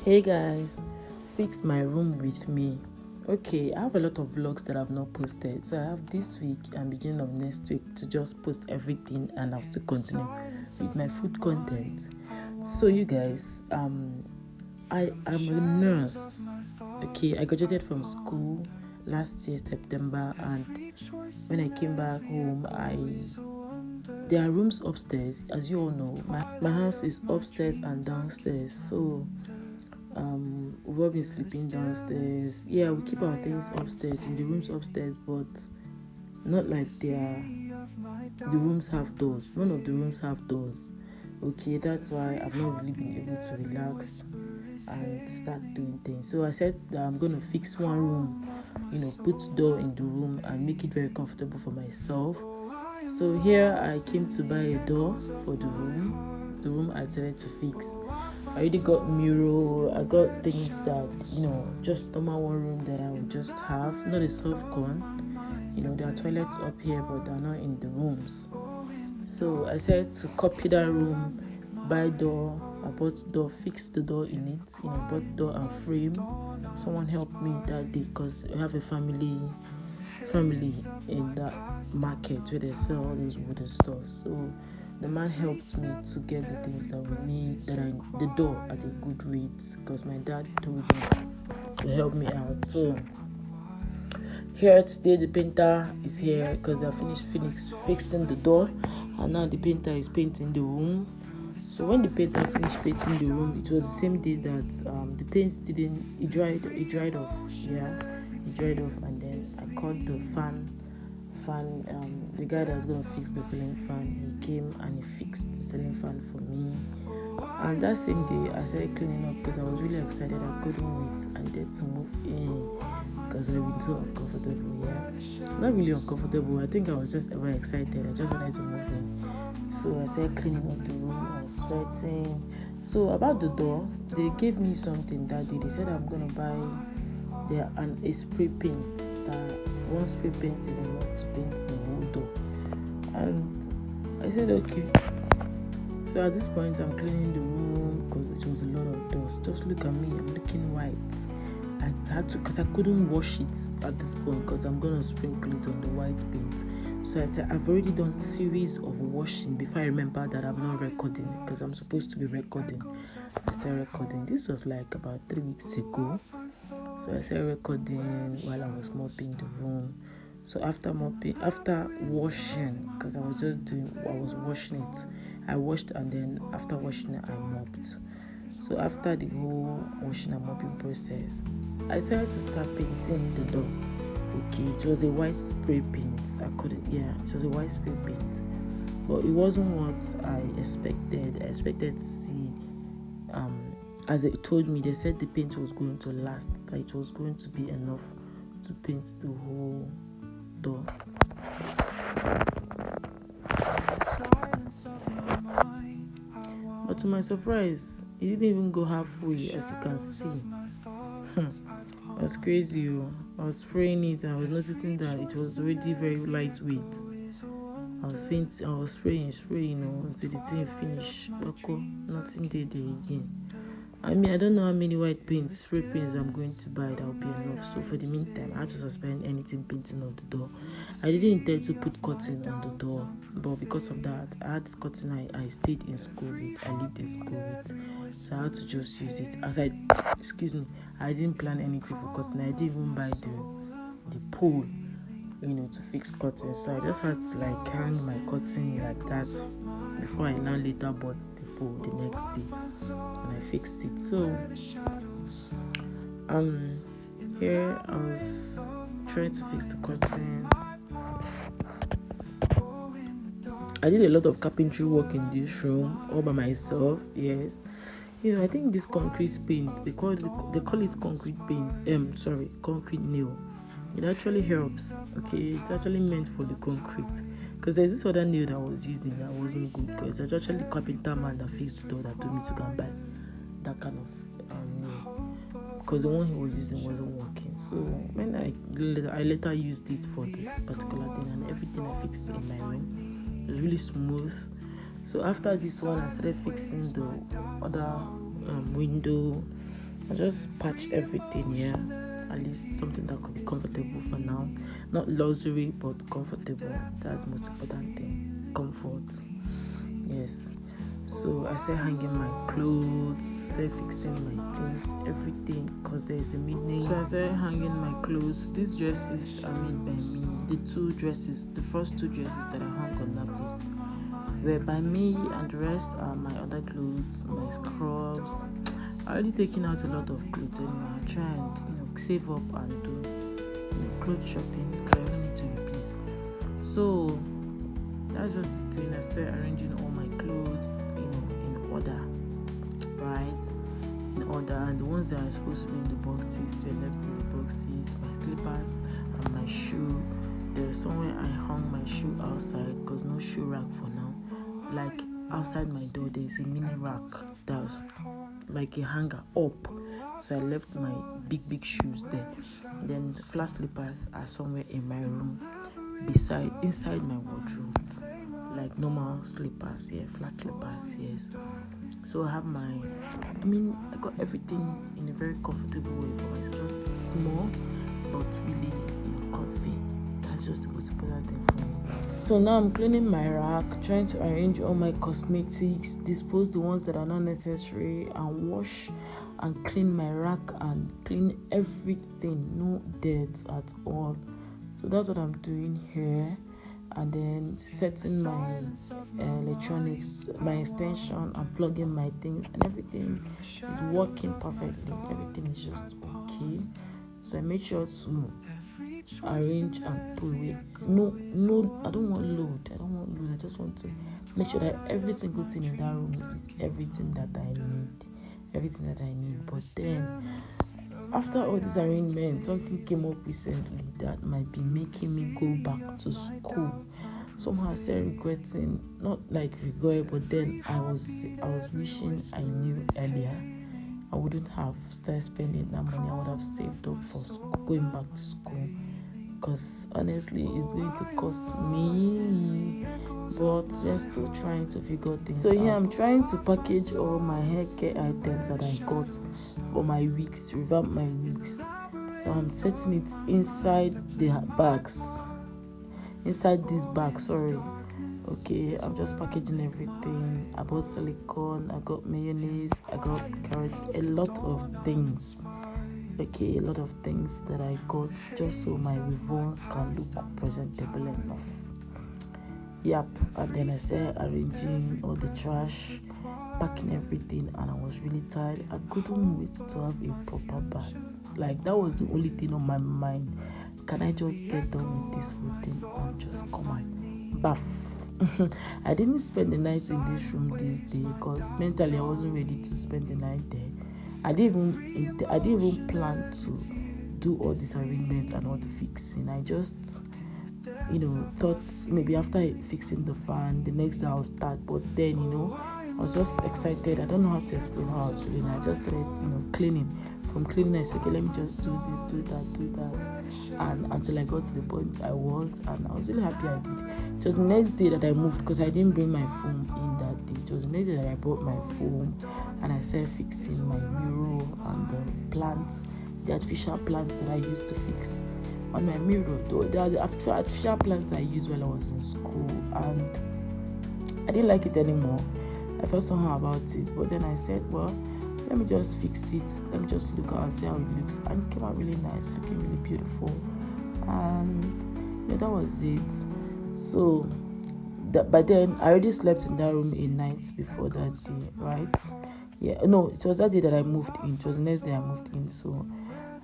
Hey guys, fix my room with me. Okay, I have a lot of vlogs that I've not posted, so I have this week and beginning of next week to just post everything, and I'll still continue with my food content. So you guys, I am a nurse. Okay, I graduated from school last year September, and when I came back home, there are rooms upstairs. As you all know, my house is upstairs and downstairs, so we've all been sleeping downstairs. Yeah, we keep our things upstairs in the rooms upstairs, but not like the rooms have doors. None of the rooms have doors. Okay, that's why I've not really been able to relax and start doing things. So I said that I'm gonna fix one room, put door in the room and make it very comfortable for myself. So here I came to buy a door for the room I decided to fix. I already got mirror, I got things that, just normal one room that I would just have, not a soft con. There are toilets up here, but they're not in the rooms. So I said to copy that room, buy door, I bought door, fixed the door in it, bought door and frame. Someone helped me that day because we have a family in that market where they sell all those wooden stores. So the man helped me to get the things that we need, the door at a good rate, because my dad told him to help me out. So here today the painter is here because I finished fixing the door, and now the painter is painting the room. So when the painter finished painting the room, it was the same day that the paint it dried off. Yeah, it dried off, and then I called the fan. The guy that's gonna fix the ceiling fan, he came and he fixed the ceiling fan for me. And that same day I started cleaning up because I was really excited. I couldn't wait and then to move in because I've been so uncomfortable. Yeah, not really uncomfortable. I think I was just ever excited. I just wanted to move in. So I started cleaning up the room. I was sweating. So about the door, they gave me something that day. They said I'm gonna buy a spray paint. That one spray paint is enough to paint the whole door. And I said okay. So at this point I'm cleaning the room because it was a lot of dust. Just look at me, I'm looking white. I had to, because I couldn't wash it at this point because I'm gonna sprinkle it on the white paint. So I said I've already done a series of washing before I remember that I'm not recording because I'm supposed to be recording. I started recording. This was like about 3 weeks ago. So I started recording while I was mopping the room. So after washing, because I was washing it. I washed, and then after washing it, I mopped. So after the whole washing and mopping process, I started to start painting the door. Okay, it was a white spray paint. It was a white spray paint. But it wasn't what I expected. I expected to see, as they told me, they said the paint was going to last, that it was going to be enough to paint the whole door. But to my surprise, it didn't even go halfway, as you can see. It was crazy. I was spraying it and I was noticing that it was already very lightweight. I was spraying, until the thing finished. Nothing there again. I don't know how many spray paints I'm going to buy that will be enough. So for the meantime, I had to suspend anything painting on the door. I didn't intend to put curtain on the door, but because of that, I had this curtain I stayed in school with. I lived in school with, so I had to just use it. I didn't plan anything for curtain. I didn't even buy the pole, to fix curtains. So I just had to hang my curtain like that before I now later bought the pole the next day, and I fixed it. So here I was trying to fix the curtain. I did a lot of carpentry work in this room all by myself. Yes, I think this concrete paint, they call it concrete paint. Concrete nail. It actually helps. Okay, it's actually meant for the concrete. Because there's this other nail that I was using that wasn't good. Because it's actually the carpenter man that fixed the door that told me to go and buy that kind of nail. Because the one he was using wasn't working. So when I later used it for this particular thing, and everything I fixed in my room, it was really smooth. So after this one, I started fixing the other window I just patch everything here. At least something that could be comfortable for now. Not luxury, but comfortable. That's the most important thing. Comfort. Yes. So I started hanging my clothes, started fixing my things, everything, because there's a meeting. So I started hanging my clothes. These dresses are made by me. The first two dresses that I hung on that place were by me, and the rest are my other clothes, my scrubs. I already taken out a lot of clothes anyway. I'm trying to, save up and do, clothes shopping, because I really need to replace. So that's just the thing. I started arranging all my clothes, in order, right? In order, and the ones that are supposed to be in the boxes were left in the boxes. My slippers and my shoe. There's somewhere I hung my shoe outside, because no shoe rack for now. Like outside my door, there's a mini rack that's like a hanger up. So I left my big shoes there. Then the flat slippers are somewhere in my room, inside my wardrobe. Like normal slippers, flat slippers, yes. So I have I got everything in a very comfortable way for myself. Just small, but really, comfy. That's just the most important thing for me. So now I'm cleaning my rack, trying to arrange all my cosmetics, dispose the ones that are not necessary, and wash and clean my rack and clean everything, no dirt at all. So that's what I'm doing here. And then setting my electronics, my extension, and plugging my things, and everything is working perfectly. Everything is just okay. So I made sure to arrange and put away. No, I don't want load. I just want to make sure that every single thing in that room is everything that I need. But then, after all this arrangement, something came up recently that might be making me go back to school. Somehow I started regretting, not like regret, but then I was wishing I knew earlier. I wouldn't have started spending that money. I would have saved up for going back to school, because honestly it's going to cost me, but we're still trying to figure things out. So I'm trying to package all my hair care items that I got for my wigs, to revamp my wigs. So I'm setting it inside this bag, okay. I'm just packaging everything. I bought silicone, I got mayonnaise, I got carrots, a lot of things that I got, just so my weave-ons can look presentable enough. Yep. And then I started arranging all the trash, packing everything, and I was really tired. I couldn't wait to have a proper bath. Like, that was the only thing on my mind. Can I just get done with this whole thing and just come and bath? I didn't spend the night in this room this day, because mentally I wasn't ready to spend the night there. I didn't even plan to do all this arrangement and all the fixing. I just thought maybe after fixing the fan, the next day I'll start. But then, I was just excited. I don't know how to explain how I was feeling. I just started, cleaning. From cleaning, I said, okay, let me just do this, do that. And until I got to the point I was really happy I did. It was the next day that I moved, because I didn't bring my foam in that day. It was the next day that I brought my foam, and I started fixing my mirror and the plants, the artificial plants that I used to fix on my mirror. The artificial plants I used while I was in school, and I didn't like it anymore. I felt somehow about it, but then I said, well, let me just fix it. Let me just look out and see how it looks. And it came out really nice, looking really beautiful. And that was it. So by then, I already slept in that room a night before that day, right? Yeah, no, it was that day that I moved in. It was the next day I moved in. So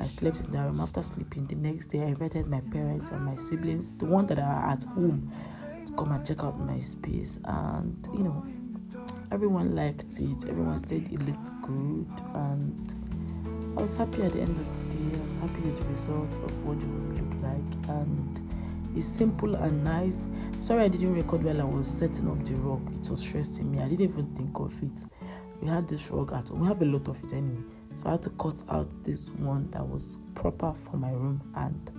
I slept in that room. After sleeping, the next day I invited my parents and my siblings, the one that are at home, to come and check out my space. And everyone liked it. Everyone said it looked good, and I was happy at the end of the day. I was happy with the result of what the room looked like, and it's simple and nice. Sorry I didn't record while I was setting up the rug. It was stressing me. I didn't even think of it. We had this rug at home. We have a lot of it anyway. So I had to cut out this one that was proper for my room, and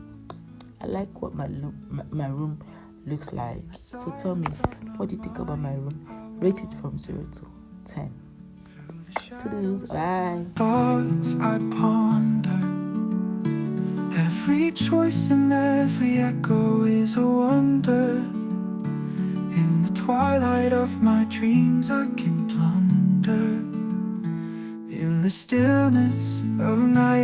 I like what my room looks like. So tell me, what do you think about my room? Rate it from 0 to 10. Toodles. Bye. Thoughts I ponder. Every choice and every echo is a wonder. In the twilight of my dreams I can plunder. In the stillness of night